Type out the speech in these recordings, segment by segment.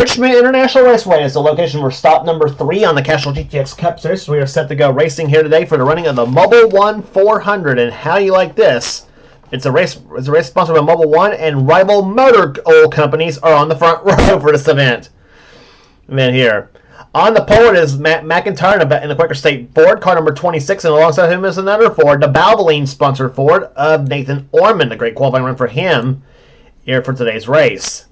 Richmond International Raceway is the location for stop number 3 on the Castrol GTX Cup Series. We are set to go racing here today for the running of the Mobil 1 400. And how you like this? It's a race sponsored by Mobil 1, and rival motor oil companies are on the front row for this event. And then here. On the pole, it is Matt McIntyre in the Quaker State Ford, car number 26, and alongside him is another Ford, the Valvoline-sponsored Ford of Nathan Orman. A great qualifying run for him here for today's race.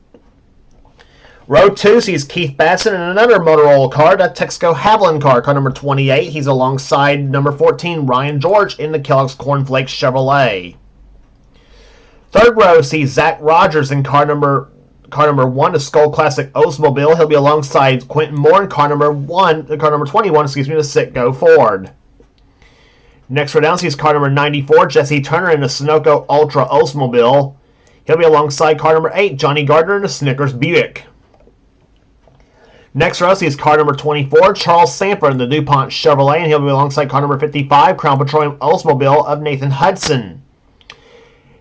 Row 2 sees Keith Batson in another motor oil car, the Texaco Haviland car number 28. He's alongside number 14, Ryan George, in the Kellogg's Cornflakes Chevrolet. Third row sees Zach Rogers in car number 1, the Skull Classic Oldsmobile. He'll be alongside Quentin Moore in car number 21, the Citgo Ford. Next row down sees car number 94, Jesse Turner in the Sunoco Ultra Oldsmobile. He'll be alongside car number 8, Johnny Gardner in the Snickers Buick. Next row sees car number 24, Charles Sanford in the DuPont Chevrolet, and he'll be alongside car number 55, Crown Petroleum Oldsmobile of Nathan Hudson.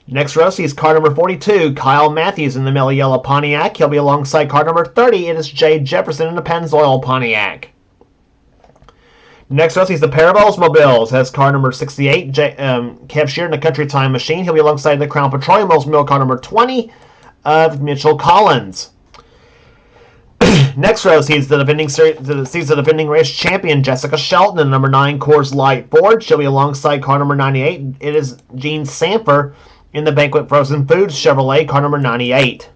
Next row sees car number 42, Kyle Matthews in the Mellow Yellow Pontiac. He'll be alongside car number 30. It is Jay Jefferson in the Pennzoil Pontiac. Next row sees the pair of Oldsmobiles. Has car number 68, Kev Shear in the Country Time Machine. He'll be alongside the Crown Petroleum Oldsmobile car number 20 of Mitchell Collins. Next row sees the defending race champion Jessica Shelton in the number 9 Coors Light Ford. She'll be alongside car number 98. It is Gene Sanford in the Banquet Frozen Foods Chevrolet, car number 98.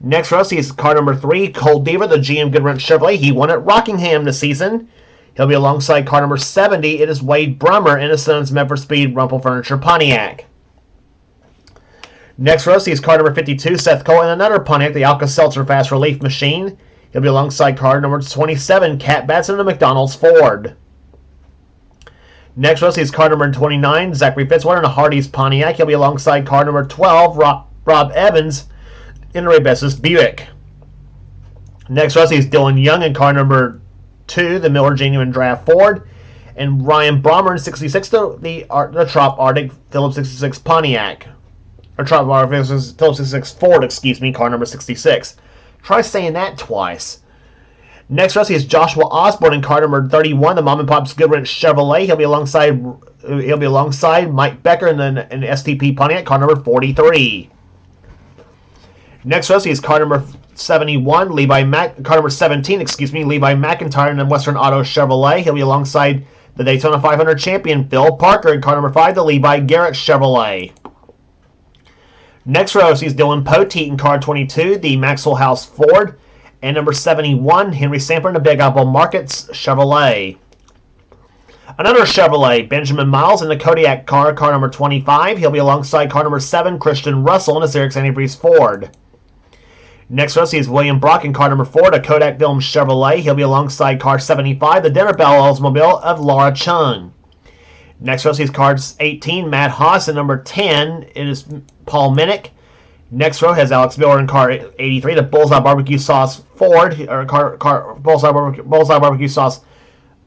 Next row sees car number 3, Cold Diva, the GM Goodwrench Chevrolet. He won at Rockingham this season. He'll be alongside car number 70. It is Wade Brummer in his son's Memphis Speed Rumple Furniture Pontiac. Next row sees car number 52, Seth Cole in another Pontiac, the Alka-Seltzer Fast Relief Machine. He'll be alongside car number 27, Cat Batson in the McDonald's Ford. Next row sees car number 29, Zachary Fitzwater in a Hardee's Pontiac. He'll be alongside car number 12, Rob Evans in the Rebesses Buick. Next row sees Dylan Young in car number 2, the Miller Genuine Draft Ford, and Ryan Brommer in 66, the Trop Arctic Phillips 66 Pontiac. Or Trop Arctic Phillips 66 Ford, car number 66. Try saying that twice. Next row sees Joshua Osborne in car number 31, the Mom and Pop's Goodwrench Chevrolet. He'll be alongside Mike Becker in the STP Pontiac, car number 43. Next row sees car number 71, car number 17, Levi McIntyre in the Western Auto Chevrolet. He'll be alongside the Daytona 500 champion Phil Parker in car number 5, the Levi Garrett Chevrolet. Next row sees Dylan Poteet in car 22, the Maxwell House Ford. And number 71, Henry Sanford in the Big Apple Markets Chevrolet. Another Chevrolet, Benjamin Miles in the KODIAK car number 25. He'll be alongside car number 7, Christian Russell in his Eric Antifreeze Ford. Next row sees William Brock in car number 4, the Kodak Film Chevrolet. He'll be alongside car 75, the Dinner Bell Oldsmobile of Laura Chung. Next row sees car 18, Matt Haas in number 10. It is Paul Minnick. Next row has Alex Miller in car 83, the Bullseye Barbecue Sauce Ford, or Bullseye Barbecue Sauce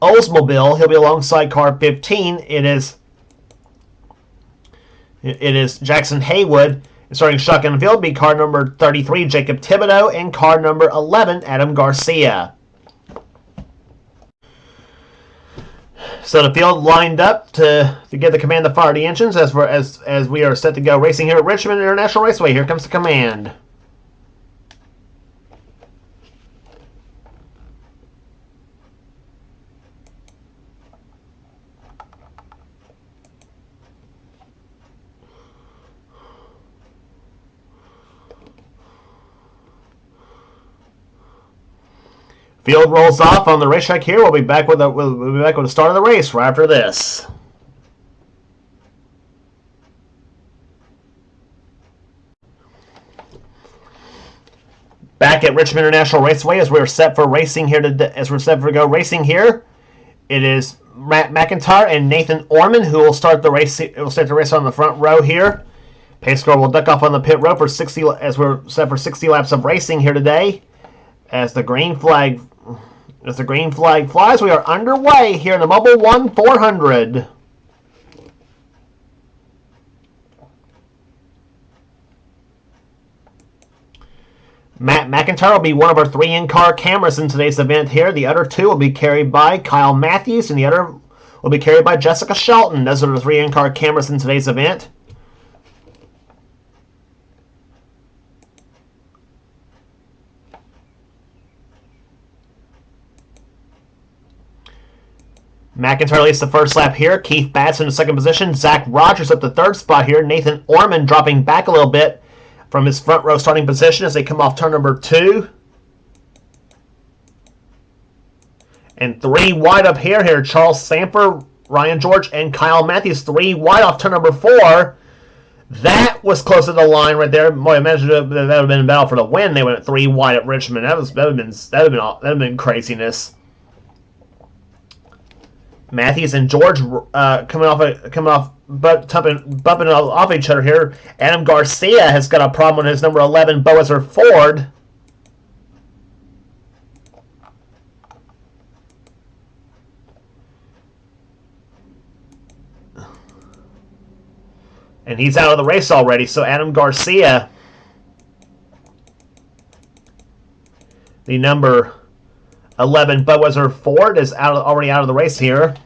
Oldsmobile. He'll be alongside car 15. It is Jackson Haywood. Starting shotgun field be car number 33, Jacob Thibodeau, and car number 11, Adam Garcia. So the field lined up to get the command to fire the engines as we are set to go racing here at Richmond International Raceway. Here comes the command. Field rolls off on the racetrack here. We'll be back with the start of the race right after this. Back at Richmond International Raceway as we're set for racing here go racing here. It is Matt McIntyre and Nathan Orman who will start the race. Will start the race on the front row here. Pace car will duck off on the pit road for 60 as we're set for 60 laps of racing here today. As the green flag flies, we are underway here in the Mobil 1 400. Matt McIntyre will be one of our 3 in-car cameras in today's event here. The other 2 will be carried by Kyle Matthews, and the other will be carried by Jessica Shelton. Those are the 3 in-car cameras in today's event. McIntyre leads the first lap here. Keith Batson in second position. Zach Rogers at the third spot here. Nathan Orman dropping back a little bit from his front row starting position as they come off turn number 2. And 3 wide up here. Charles Samper, Ryan George, and Kyle Matthews. 3 wide off turn number 4. That was close to the line right there. Boy, imagine that would have been a battle for the win. They went 3 wide at Richmond. That would have been craziness. Matthews and George bumping off each other here. Adam Garcia has got a problem with his number 11 Boazar Ford. And he's out of the race already. So Adam Garcia, the number 11 Boazar Ford, is already out of the race here.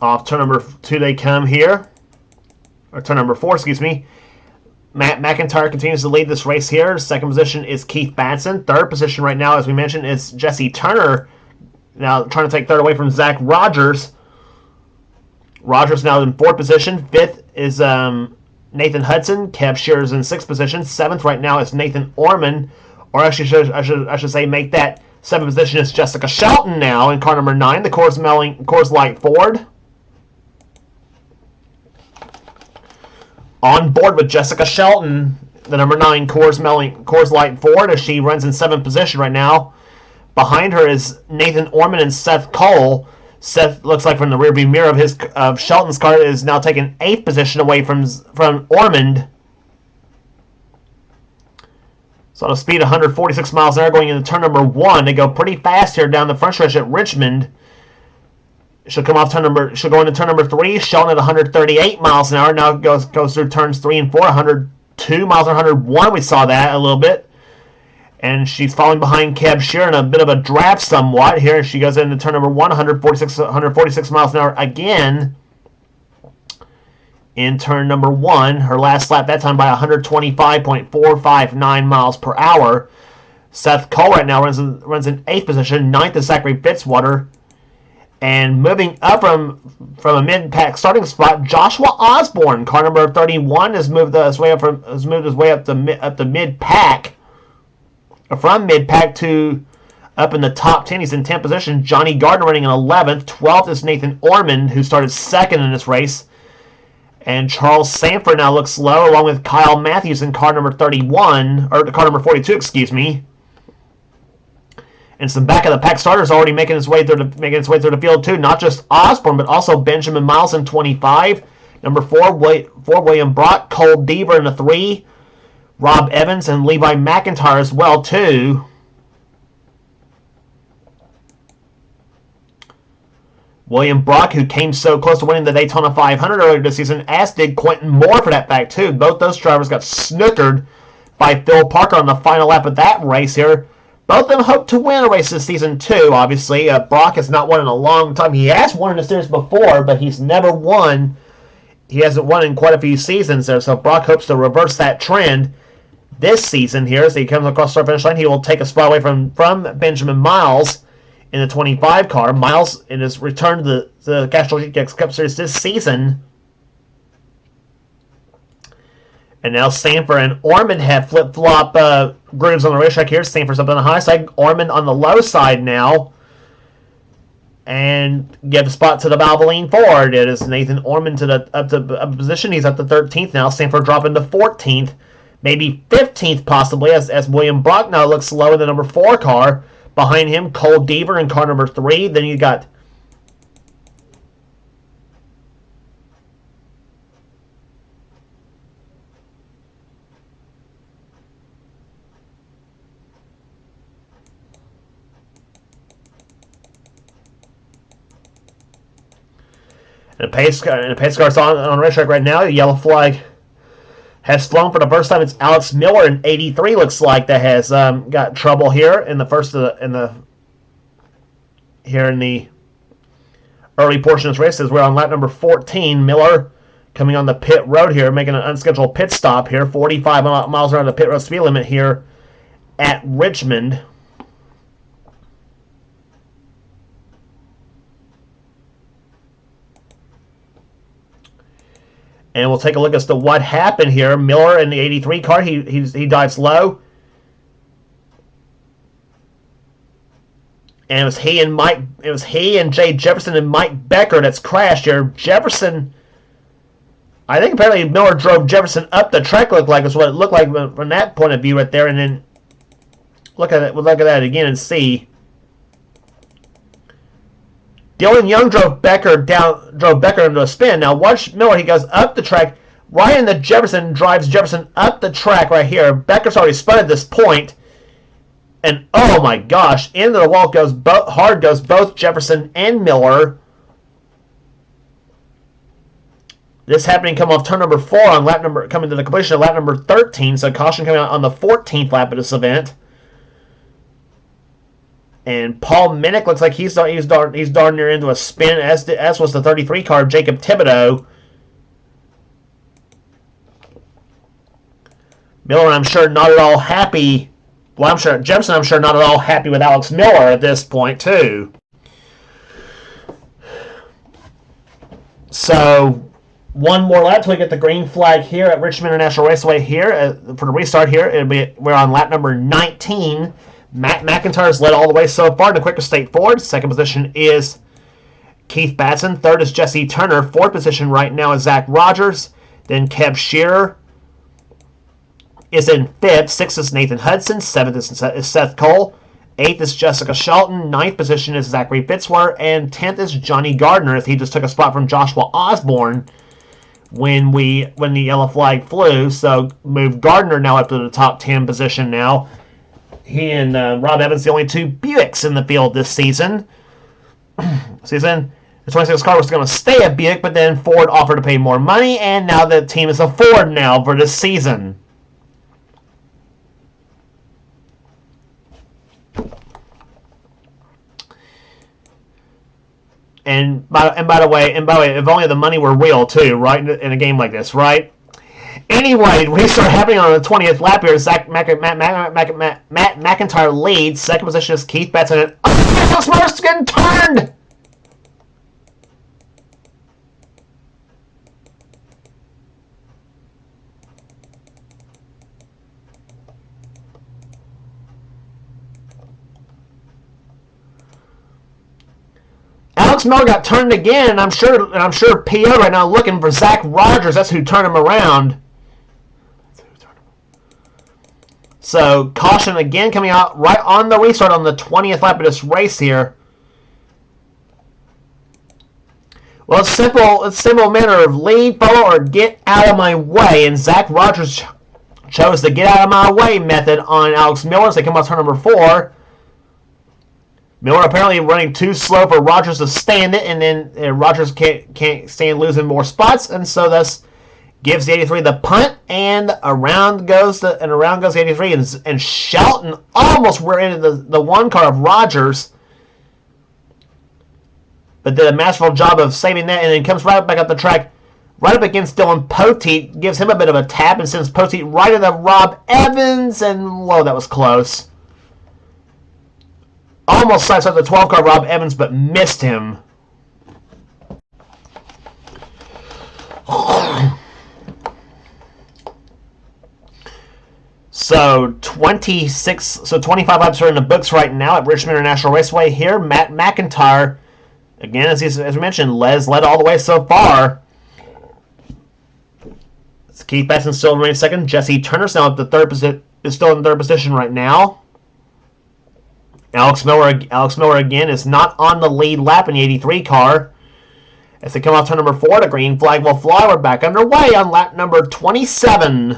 Off turn number 2 they come here. Or turn number 4, excuse me. Matt McIntyre continues to lead this race here. Second position is Keith Batson. Third position right now, as we mentioned, is Jesse Turner. Now trying to take third away from Zach Rogers. Rogers now in 4th position. 5th is Nathan Hudson. Kev Shearer's in 6th position. 7th right now is Nathan Orman. Or actually, I should say make that 7th position is Jessica Shelton now in car number 9, the Coors Light Ford. On board with Jessica Shelton, the number 9 Coors Light Ford, as she runs in 7th position right now. Behind her is Nathan Orman and Seth Cole. Seth looks like from the rearview mirror of Shelton's car is now taking 8th position away from Ormond. So at a speed of 146 miles an hour going into turn number 1. They go pretty fast here down the front stretch at Richmond. She'll go into turn number 3. Shelton at 138 miles an hour. Now goes through turns 3 and 4. 102 miles an hour, 101. We saw that a little bit. And she's falling behind Kev Shearer in a bit of a draft somewhat. Here she goes into turn number 1. 146 miles an hour again in turn number 1. Her last lap that time by 125.459 miles per hour. Seth Cole right now runs in 8th position. 9th is Zachary Fitzwater. And moving up from a mid-pack starting spot, Joshua Osborne, car number 31, has moved his way up to mid-pack. From mid-pack to up in the top 10, he's in 10th position. Johnny Gardner running in 11th. 12th is Nathan Orman, who started 2nd in this race. And Charles Sanford now looks low, along with Kyle Matthews in car number 31, or car number 42, excuse me. And some back of the pack starters already making its way through the field too. Not just Osborne, but also Benjamin Miles in 25. Number 4, William Brock, Cole Deaver in the 3. Rob Evans and Levi McIntyre as well too. William Brock, who came so close to winning the Daytona 500 earlier this season, as did Quentin Moore for that fact too. Both those drivers got snookered by Phil Parker on the final lap of that race here. Both of them hope to win a race this season, too, obviously. Brock has not won in a long time. He has won in the series before, but he's never won. He hasn't won in quite a few seasons there, so Brock hopes to reverse that trend this season here. As he comes across the finish line, he will take a spot away from Benjamin Miles in the 25 car. Miles, in his return to the Castrol GTX Cup Series this season. And now Sanford and Ormond have flip-flop grooves on the racetrack here. Sanford's up on the high side, Ormond on the low side now. And give the spot to the Valvoline Ford. It is Nathan Ormond up to position. He's up to 13th now. Sanford dropping to 14th. Maybe 15th possibly as William Brock now looks low in the number 4 car. Behind him, Cole Deaver in car number 3. Then you got And the pace car's on the racetrack right now. The yellow flag has flown for the first time. It's Alex Miller in 83. Looks like that has got trouble here in the early portion of this race. As we're on lap number 14, Miller coming on the pit road here, making an unscheduled pit stop here. 45 miles around the pit road speed limit here at Richmond. And we'll take a look as to what happened here. Miller in the 83 car, he dives low. And it was he and Jay Jefferson and Mike Becker that's crashed here. Jefferson, I think apparently Miller drove Jefferson up the track, looked like is what it looked like from that point of view right there. And then look at it, we'll look at that again and see. Dylan Young drove Becker into a spin. Now watch Miller. He goes up the track. Ryan the Jefferson drives Jefferson up the track right here. Becker's already spun at this point. And oh my gosh, into the wall goes both Jefferson and Miller. This happening come off turn number 4 on coming to the completion of lap number 13. So caution coming out on the 14th lap of this event. And Paul Minnick looks like he's darn near into a spin, as was the 33 car, Jacob Thibodeau. Miller, I'm sure, not at all happy. Well, I'm sure Jefferson, not at all happy with Alex Miller at this point, too. So, one more lap till we get the green flag here at Richmond International Raceway here for the restart here. We're on lap number 19. Matt McIntyre's led all the way so far in the quickest state forward. Second position is Keith Batson. Third is Jesse Turner. Fourth position right now is Zach Rogers. Then Kev Shearer is in fifth. Sixth is Nathan Hudson. Seventh is Seth Cole. Eighth is Jessica Shelton. Ninth position is Zachary Fitzwater. And 10th is Johnny Gardner, as he just took a spot from Joshua Osborne when the yellow flag flew. So moved Gardner now up to the top 10 position now. He and Rob Evans, the only two Buicks in the field this season. The 26 car was going to stay at Buick, but then Ford offered to pay more money, and now the team is a Ford now for this season. And by the way, if only the money were real too, right? In a game like this, right? Anyway, restart happening on the 20th lap here. Matt McIntyre leads. Second position is Keith Batson. And Alex Miller's getting turned! Alex Miller got turned again, and I'm sure PO right now looking for Zach Rogers. That's who turned him around. So, caution again coming out right on the restart on the 20th lap of this race here. Well, it's simple manner of lead, follow, or get out of my way. And Zach Rogers chose the get out of my way method on Alex Miller as they come out turn number 4. Miller apparently running too slow for Rogers to stand it, and then Rogers can't stand losing more spots, and so thus gives the 83 the punt, and around goes the 83, and Shelton almost were into the one car of Rogers, but did a masterful job of saving that, and then comes right back up the track, right up against Dylan Poteet, gives him a bit of a tap, and sends Poteet right into Rob Evans, and whoa, that was close. Almost sideswiped the 12 car Rob Evans, but missed him. So 25 laps are in the books right now at Richmond International Raceway here. Matt McIntyre, again, as we mentioned, led all the way so far. Keith Batson still remains second. Jesse Turner's now at the is still in third position right now. Alex Miller again is not on the lead lap in the 83 car. As they come off turn number 4, the green flag will fly. We're back underway on lap number 27.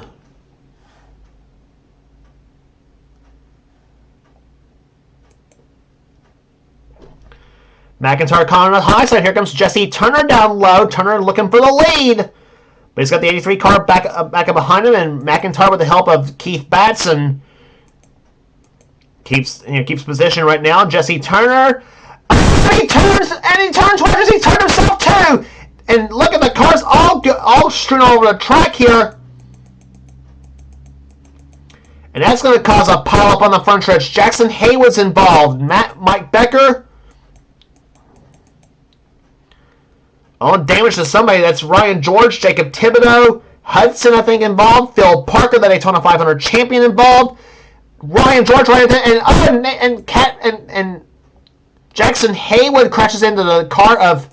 McIntyre caught on the high side. Here comes Jesse Turner down low. Turner looking for the lead. But he's got the 83 car back up behind him, and McIntyre, with the help of Keith Batson, keeps position right now. Jesse Turner, he turns twice. He turned himself too. And look at the cars all strewn over the track here. And that's going to cause a pile-up on the front stretch. Jackson Haywood's involved. Mike Becker. Oh, damage to somebody. That's Ryan George, Jacob Thibodeau, Hudson, I think, involved. Phil Parker, the Daytona 500 champion, involved. Ryan George right there. And Jackson Haywood crashes into the car of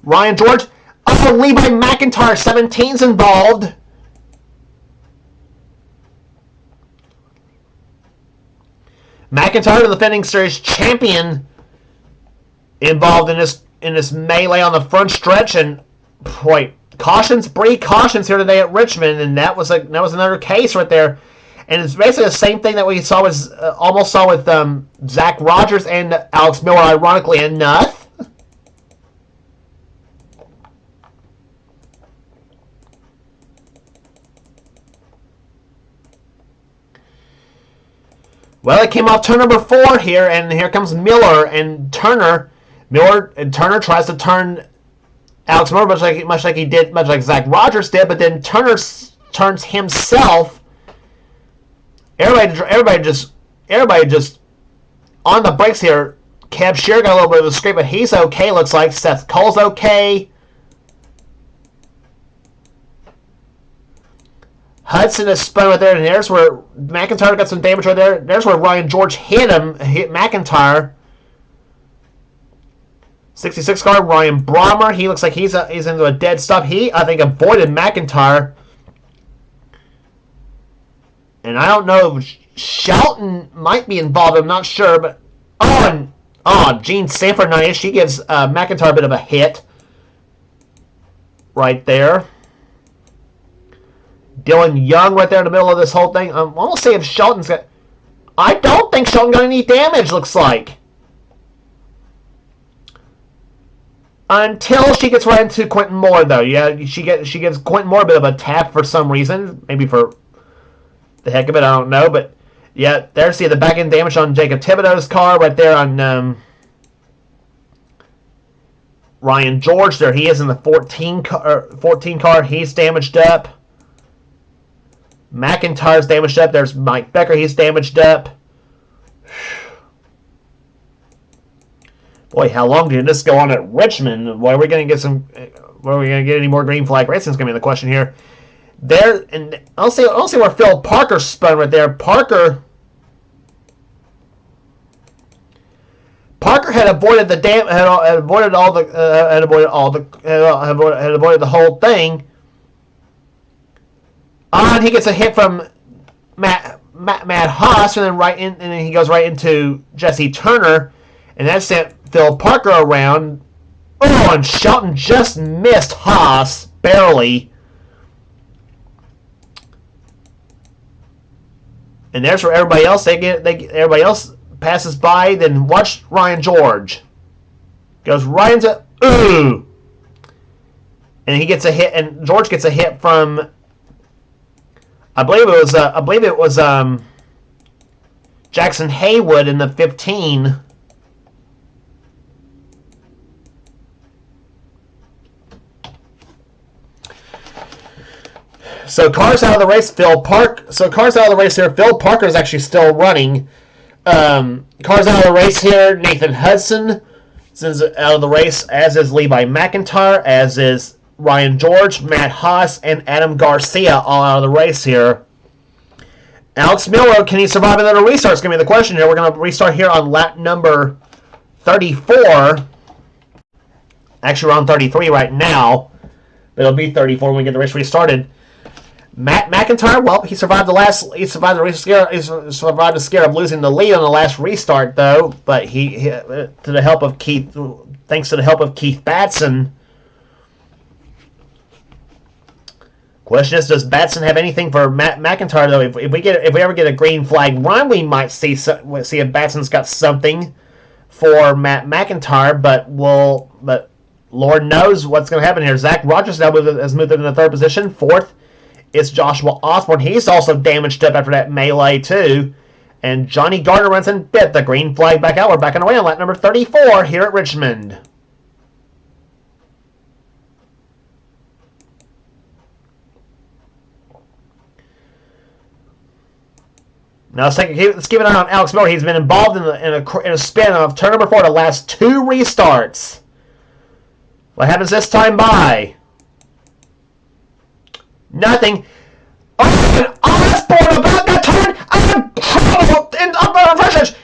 Ryan George. Oh, Levi McIntyre, 17's involved. McIntyre, the defending series champion, involved in this melee on the front stretch, and boy, cautions here today at Richmond, and that was another case right there, and it's basically the same thing that we almost saw with Zach Rogers and Alex Miller, ironically enough. Well, it came off turn number 4 here, and here comes Miller and Turner. Turner tries to turn Alex Miller much like Zach Rogers did, but then Turner turns himself. Everybody just on the brakes here. Kev Shear got a little bit of a scrape, but he's okay. Looks like Seth Cole's okay. Hudson is spun right there, and there's where McIntyre got some damage right there. There's where Ryan George hit McIntyre. 66 car, Ryan Brommer. He looks like he's into a dead stop. He, I think, avoided McIntyre. And I don't know if Shelton might be involved. I'm not sure, but Gene Sanford, nice. She gives McIntyre a bit of a hit right there. Dylan Young right there in the middle of this whole thing. I want to see if Shelton's got... I don't think Shelton got any damage, looks like. Until she gets right into Quentin Moore, though. Yeah, she gives Quentin Moore a bit of a tap for some reason. Maybe for the heck of it, I don't know. But, yeah, there's the back end damage on Jacob Thibodeau's car right there on Ryan George. There he is in the 14 car. He's damaged up. McIntyre's damaged up. There's Mike Becker. He's damaged up. Boy, how long did this go on at Richmond? Where are we going to get any more green flag racing? Is going to be the question here. There, and I'll see where Phil Parker spun right there. Parker had avoided the whole thing. And he gets a hit from Matt Haas, and then he goes right into Jesse Turner, and that sent Phil Parker around. Oh, and Shelton just missed Haas barely. And there's where everybody else passes by. Then watch Ryan George goes right into and he gets a hit, and George gets a hit from. I believe it was Jackson Haywood in the 15. So cars out of the race. Cars out of the race here. Phil Parker is actually still running. Cars out of the race here. Nathan Hudson is out of the race, as is Levi McIntyre, as is Ryan George, Matt Haas, and Adam Garcia all out of the race here. Alex Miller, can he survive another restart? It's going to be the question here. We're going to restart here on lap number 34. Actually, we're on 33 right now, but it'll be 34 when we get the race restarted. Matt McIntyre, well, he survived the scare of losing the lead on the last restart, though. But thanks to the help of Keith Batson. Question is, does Batson have anything for Matt McIntyre, though? If we ever get a green flag run, we might see if Batson's got something for Matt McIntyre, but Lord knows what's going to happen here. Zach Rogers now has moved into the third position. Fourth, it's Joshua Osborne. He's also damaged up after that melee too. And Johnny Gardner runs in fifth. The green flag back out. We're back on the way on lap number 34 here at Richmond. Now let's keep an eye on Alex Miller. He's been involved in a spin of turn number 4 the last 2 restarts. What happens this time by? Nothing. Oh, Osborne about that turn.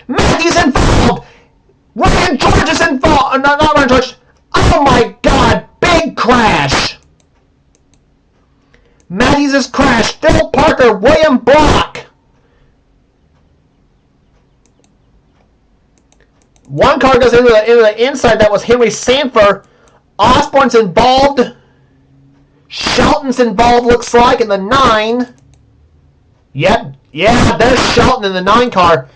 Matthews involved. Ryan George is involved. Not Ryan George. Oh my God! Big crash. Matthews has crashed. Phil Parker, William Brock. One car goes into the inside. That was Henry Sanford. Osborne's involved. Shelton's involved, looks like, in the 9. Yep. Yeah, there's Shelton in the 9 car.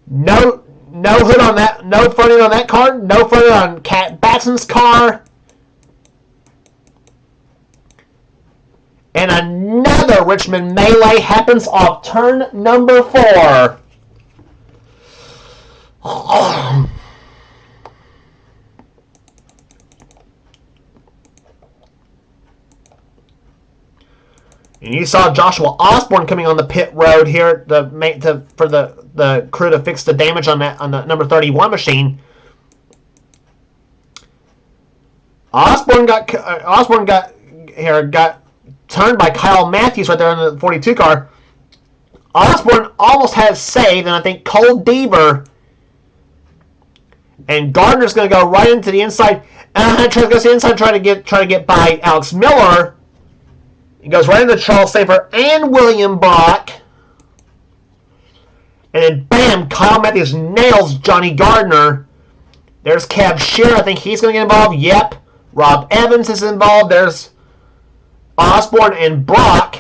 No hood on that. No front end on that car. No front end on Cat Batson's car. And another Richmond melee happens off turn number 4. And you saw Joshua Osborne coming on the pit road here for the crew to fix the damage on the number 31 machine. Osborne got turned by Kyle Matthews right there in the 42 car. Osborne almost has saved, and I think Cole Deaver and Gardner's going to go right into the inside. Try to go to the inside, try to get by Alex Miller. He goes right into Charles Sanford and William Brock. And then, bam, Kyle Matthews nails Johnny Gardner. There's Cab Shearer. I think he's going to get involved. Yep. Rob Evans is involved. There's Osborne and Brock.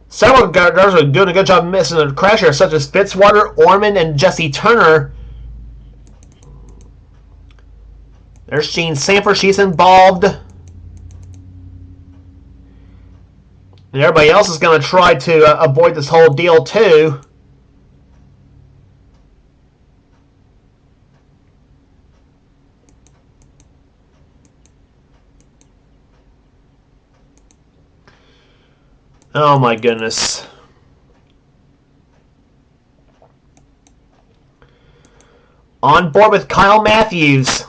Several guys are doing a good job missing the crash here, such as Fitzwater, Orman, and Jesse Turner. There's Jean Sanford. She's involved. And everybody else is going to try to avoid this whole deal too. Oh my goodness. On board with Kyle Matthews.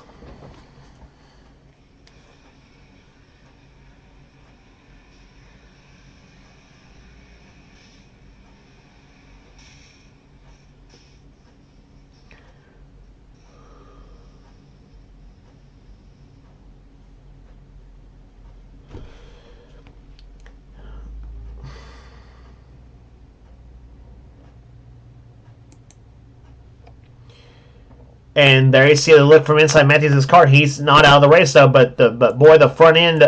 And there you see the look from inside Matthews' car. He's not out of the race though, but boy, the front end.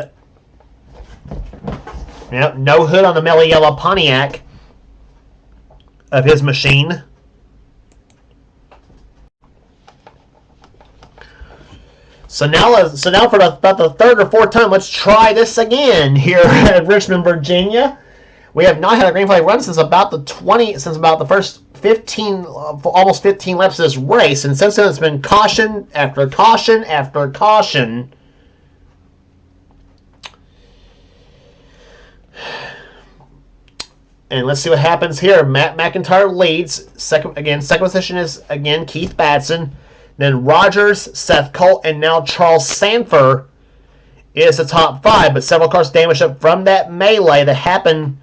Yep, no hood on the mellow yellow Pontiac of his machine. So now for about the third or fourth time, let's try this again here at Richmond, Virginia. We have not had a green flag run since about the first 15, almost 15 laps of this race, and since then it's been caution after caution after caution. And let's see what happens here. Matt McIntyre leads. Second position is again Keith Batson. Then Rogers, Seth Colt, and now Charles Sanford is the top 5. But several cars damaged up from that melee that happened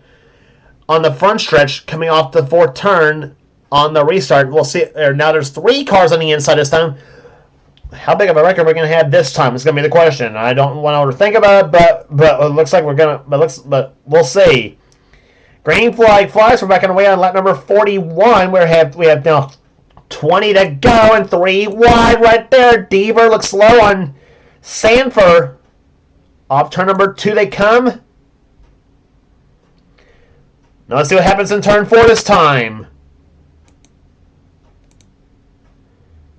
on the front stretch coming off the 4th turn on the restart. We'll see. Now there's 3 cars on the inside this time. How big of a record are we going to have this time? It's going to be the question. I don't want to think about it, but it looks like we're going to. But we'll see. Green flag flies. We're back on the way on lap number 41. We have now 20 to go and 3 wide right there. Deaver looks low on Sanford. Off turn number 2 they come. Now let's see what happens in turn 4 this time.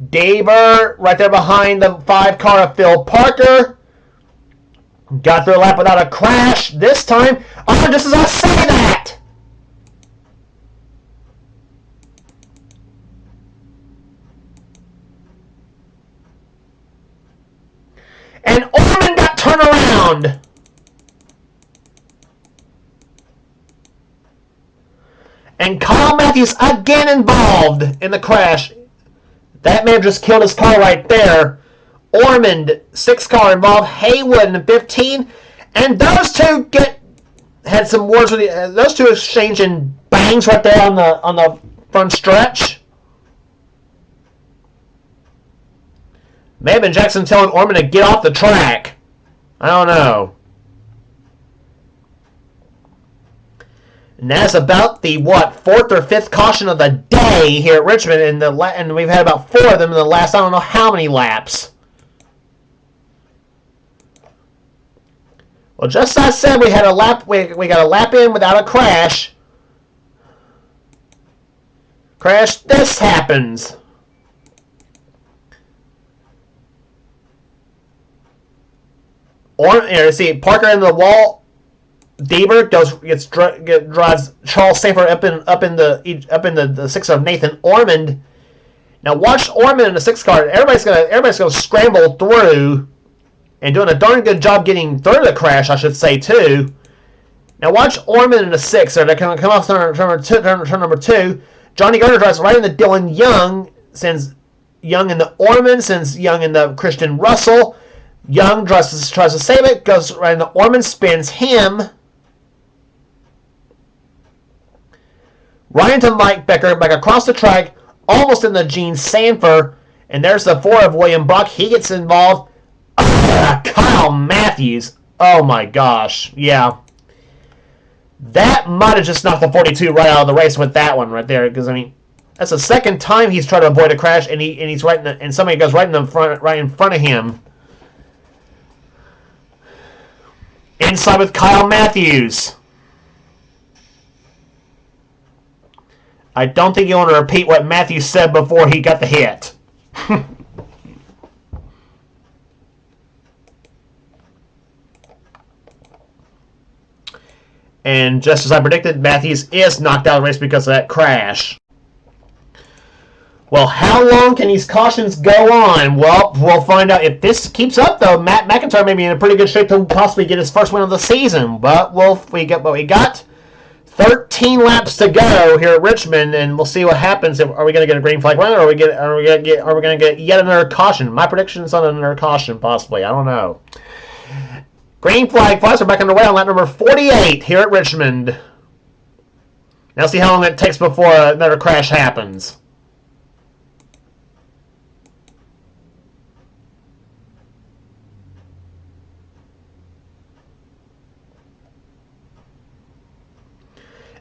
Daver right there behind the 5 car of Phil Parker. Got through a lap without a crash. This time, oh, just as I say that! And Orman got turned around. And Kyle Matthews again involved in the crash. That man just killed his car right there. Ormond, 6 car involved. Haywood in 15. And those two had some words with those two exchanging bangs right there on the front stretch. May have been Jackson telling Ormond to get off the track. I don't know. And that's about the, 4th or 5th caution of the day here at Richmond. And we've had about 4 of them in the last, I don't know how many laps. Well, just as I said, we had a lap. We got a lap in without a crash. This happens. Or here, see Parker into the wall. Deaver drives Charles Sanford up in the 6 of Nathan Ormond. Now watch Ormond in the 6 car. Everybody's gonna scramble through, and doing a darn good job getting through the crash, I should say too. Now watch Ormond in the 6. They're going to come off turn number 2. Johnny Gardner drives right into Dylan Young, sends Young in the Ormond, sends Young in the Christian Russell. Young tries to save it, goes right into Ormond, spins him. Right into Mike Becker, back across the track, almost in the Gene Sanford. And there's the 4 of William Buck. He gets involved. Kyle Matthews. Oh my gosh. Yeah. That might have just knocked the 42 right out of the race with that one right there. Because, I mean, that's the second time he's tried to avoid a crash, and he's right and somebody goes right in front of him. Inside with Kyle Matthews. I don't think you want to repeat what Matthews said before he got the hit. And just as I predicted, Matthews is knocked out of the race because of that crash. Well, how long can these cautions go on? Well, we'll find out. If this keeps up, though, Matt McIntyre may be in a pretty good shape to possibly get his first win of the season. But we got 13 laps to go here at Richmond, and we'll see what happens. Are we going to get a green flag run, or are we going to get yet another caution? My prediction is on another caution, possibly. I don't know. Green flag flies are back underway on lap number 48 here at Richmond. Now see how long it takes before another crash happens.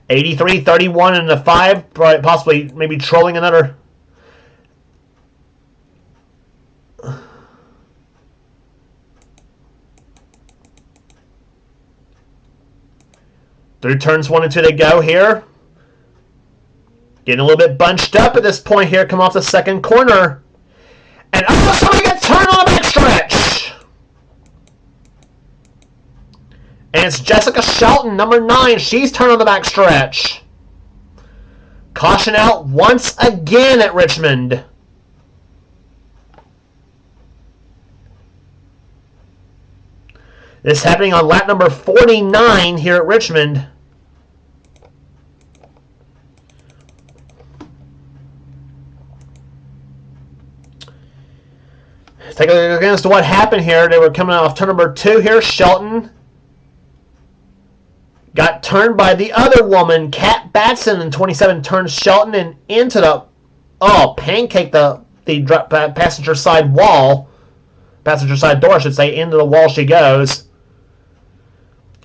(83-31) in the 5, possibly maybe trolling another. Through turns 1 and 2 they go here. Getting a little bit bunched up at this point here. Come off the second corner. And somebody gets turned on the backstretch. And it's Jessica Shelton, number 9. She's turned on the backstretch. Caution out once again at Richmond. This is happening on lap number 49 here at Richmond. Let's take a look again as to what happened here. They were coming off turn number 2 here. Shelton got turned by the other woman, Kat Batson, in 27, turns Shelton and into the pancake the passenger side wall. Passenger side door, I should say. Into the wall she goes.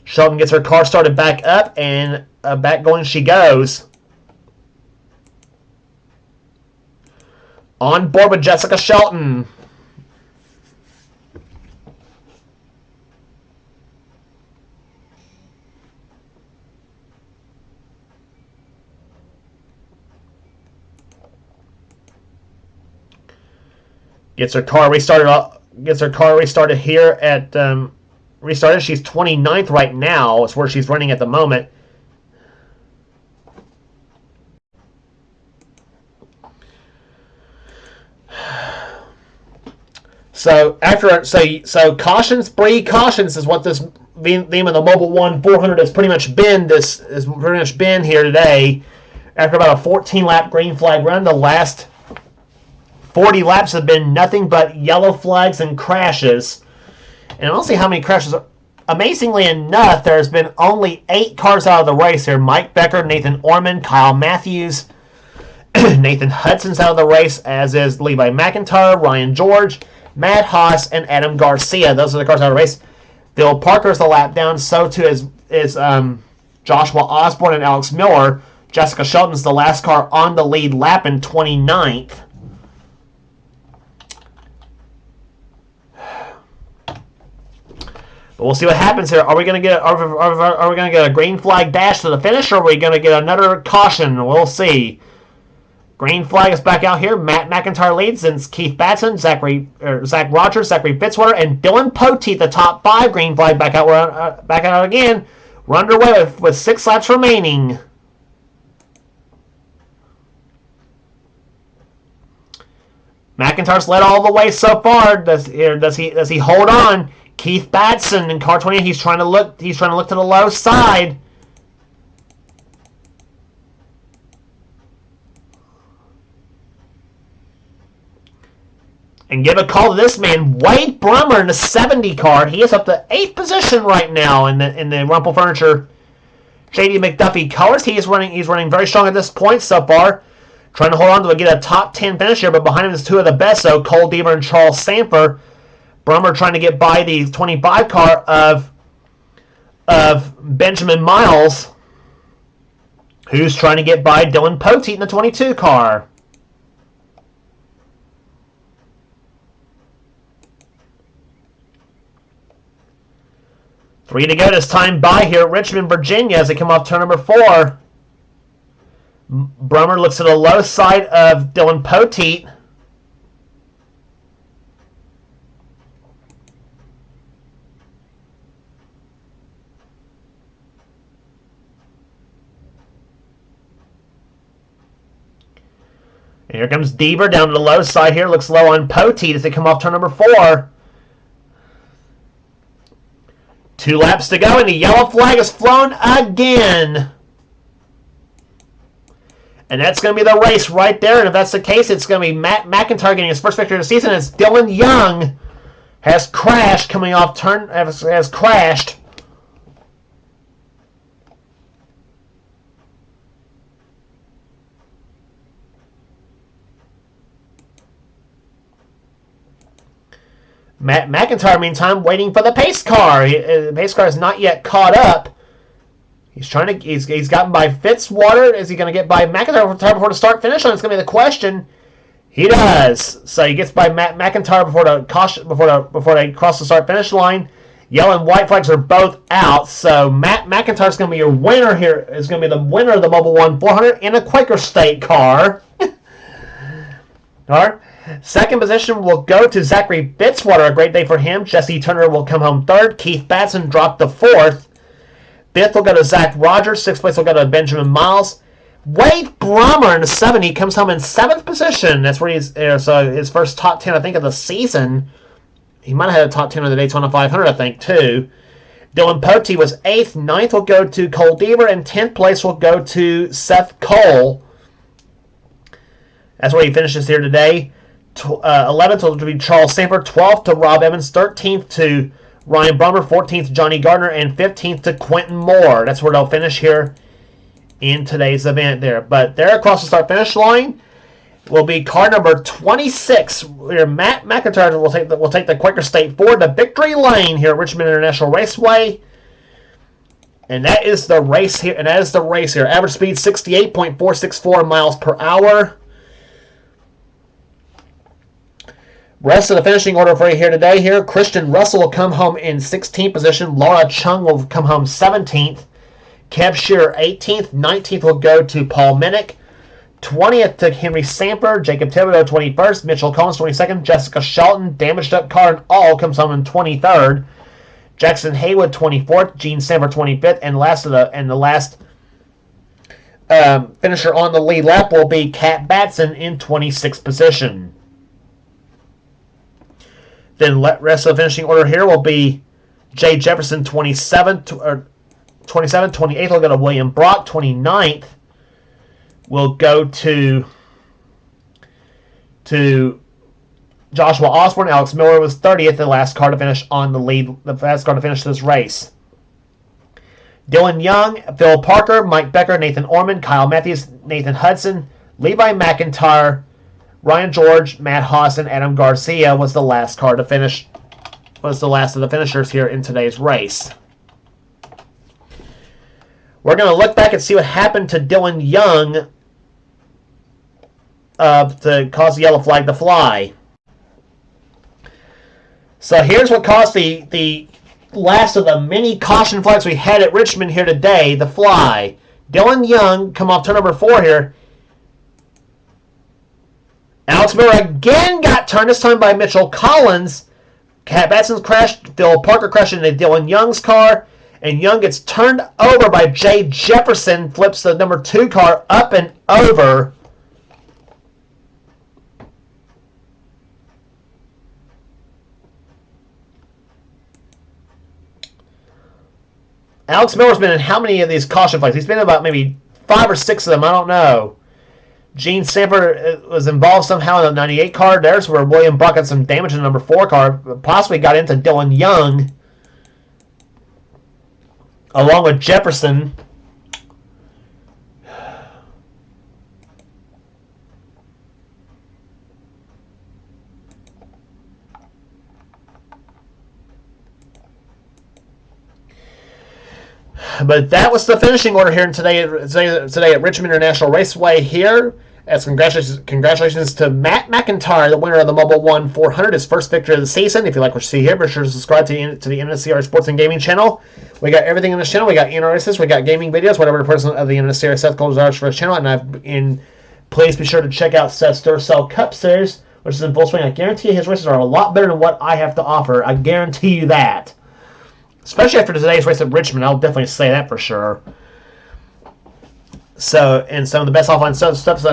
Shelton gets her car started back up, and back going she goes. On board with Jessica Shelton. Gets her car restarted here at restarted. She's 29th right now. It's where she's running at the moment. So cautions breed cautions is what this theme of the Mobil 1 400 has pretty much been. This has pretty much been here today. After about a 14-lap green flag run, the last 40 laps have been nothing but yellow flags and crashes. And I don't see how many crashes. Amazingly enough, there's been only 8 cars out of the race here. Mike Becker, Nathan Orman, Kyle Matthews, Nathan Hudson's out of the race, as is Levi McIntyre, Ryan George, Matt Haas, and Adam Garcia. Those are the cars out of the race. Bill Parker's the lap down. So too is Joshua Osborne and Alex Miller. Jessica Shelton's the last car on the lead lap in 29th. But we'll see what happens here. Are we going to get a green flag dash to the finish, or are we going to get another caution? We'll see. Green flag is back out here. Matt McIntyre leads, and Keith Batson, Zach Rogers, Zachary Fitzwater, and Dylan Poteet, the top 5. Green flag back out again. We're underway with 6 laps remaining. McIntyre's led all the way so far. Does he hold on? Keith Batson in car 20. He's trying to look to the low side. And give a call to this man, Wade Brummer, in the 70 car. He is up to 8th position right now in the Rumpel Furniture JD McDuffie colors. He's running very strong at this point so far. Trying to hold on to get a top 10 finish here, but behind him is 2 of the best, so Cole Deaver and Charles Sanford. Brummer trying to get by the 25 car of Benjamin Miles, who's trying to get by Dylan Poteet in the 22 car. Three to go this time by here at Richmond, Virginia, as they come off turn number 4. Brummer looks to the low side of Dylan Poteet. And here comes Deaver down to the low side here. Looks low on Poteet as they come off turn number 4. 2 laps to go, and the yellow flag is flown again. And that's going to be the race right there. And if that's the case, it's going to be Matt McIntyre getting his first victory of the season. As Dylan Young has crashed coming off turn, has crashed. Matt McIntyre, meantime, waiting for the pace car. The pace car is not yet caught up. He's gotten by Fitzwater. Is he going to get by McIntyre before the start finish line? It's going to be the question. He does. So he gets by Matt McIntyre before they cross the start finish line. Yellow and white flags are both out. So Matt McIntyre is going to be your winner here. Is going to be the winner of the Mobil 1 400 in a Quaker State car. All right. Second position will go to Zachary Fitzwater. A great day for him. Jesse Turner will come home 3rd. Keith Batson dropped to 4th. 5th will go to Zach Rogers. 6th place will go to Benjamin Miles. Wade Brummer in the 70 comes home in 7th position. That's where he's so his first top 10, I think, of the season. He might have had a top 10 of the Daytona 500, I think, too. Dylan Poteet was 8th. 9th will go to Cole Deaver, and 10th place will go to Seth Cole. That's where he finishes here today. 11th will be Charles Sanford. 12th to Rob Evans. 13th to Ryan Brummer. 14th to Johnny Gardner. And 15th to Quentin Moore. That's where they'll finish here in today's event there. But there across the start-finish line will be car number 26. Where Matt McIntyre will take the Quaker State Ford to victory lane here at Richmond International Raceway. And that is the race here. Average speed 68.464 miles per hour. Rest of the finishing order for you here today. Here, Christian Russell will come home in 16th position. Laura Chung will come home 17th. Kev Shearer 18th. 19th will go to Paul Minnick. 20th to Henry Samper, Jacob Thibodeau 21st, Mitchell Collins 22nd, Jessica Shelton, damaged up car and all, comes home in 23rd. Jackson Haywood 24th, Gene Samper 25th, and the last finisher on the lead lap will be Kat Batson in 26th position. Then rest of the finishing order here will be Jay Jefferson 27th, 28th will go to William Brock, 29th will go to Joshua Osborne. Alex Miller was 30th, the last car to finish on the lead, the last car to finish this race. Dylan Young, Phil Parker, Mike Becker, Nathan Orman, Kyle Matthews, Nathan Hudson, Levi McIntyre, Ryan George, Matt Haas, and Adam Garcia was the last car to finish. Was the last of the finishers here in today's race. We're going to look back and see what happened to Dylan Young to cause the yellow flag to fly. So here's what caused the last of the many caution flags we had at Richmond here today, the fly. Dylan Young come off turn number 4 here. Alex Miller again got turned, this time by Mitchell Collins. Kat Batson's crashed. Phil Parker crashed into Dylan Young's car. And Young gets turned over by Jay Jefferson, flips the number 2 car up and over. Alex Miller's been in how many of these caution flags? He's been in about maybe 5 or 6 of them. I don't know. Gene Samper was involved somehow in the 98 car. There's where William Brock had some damage in the number 4 car. Possibly got into Dylan Young, along with Jefferson. But that was the finishing order here today at Richmond International Raceway here. As congratulations to Matt McIntyre, the winner of the Mobil 1 400, his first victory of the season. If you like what you see here, be sure to subscribe to the NNSCRA Sports and Gaming channel. We got everything in this channel. We got races, we got gaming videos, whatever the person of the NNSCRA Seth Gold desires for his channel. And please be sure to check out Seth's Duracell Cup Series, which is in full swing. I guarantee you his races are a lot better than what I have to offer. I guarantee you that. Especially after today's race at Richmond, I'll definitely say that for sure. So, and some of the best offline stuff,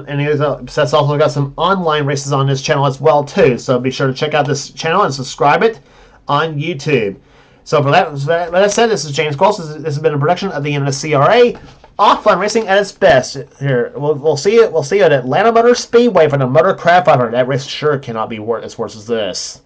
and Seth's also got some online races on this channel as well too. So be sure to check out this channel and subscribe it on YouTube. So for that said, this is James Gross. This has been a production of the NNSCRA. Offline racing at its best. Here, we'll see it. We'll see it at Atlanta Motor Speedway for the Motorcraft 500. That race sure cannot be as worse as this.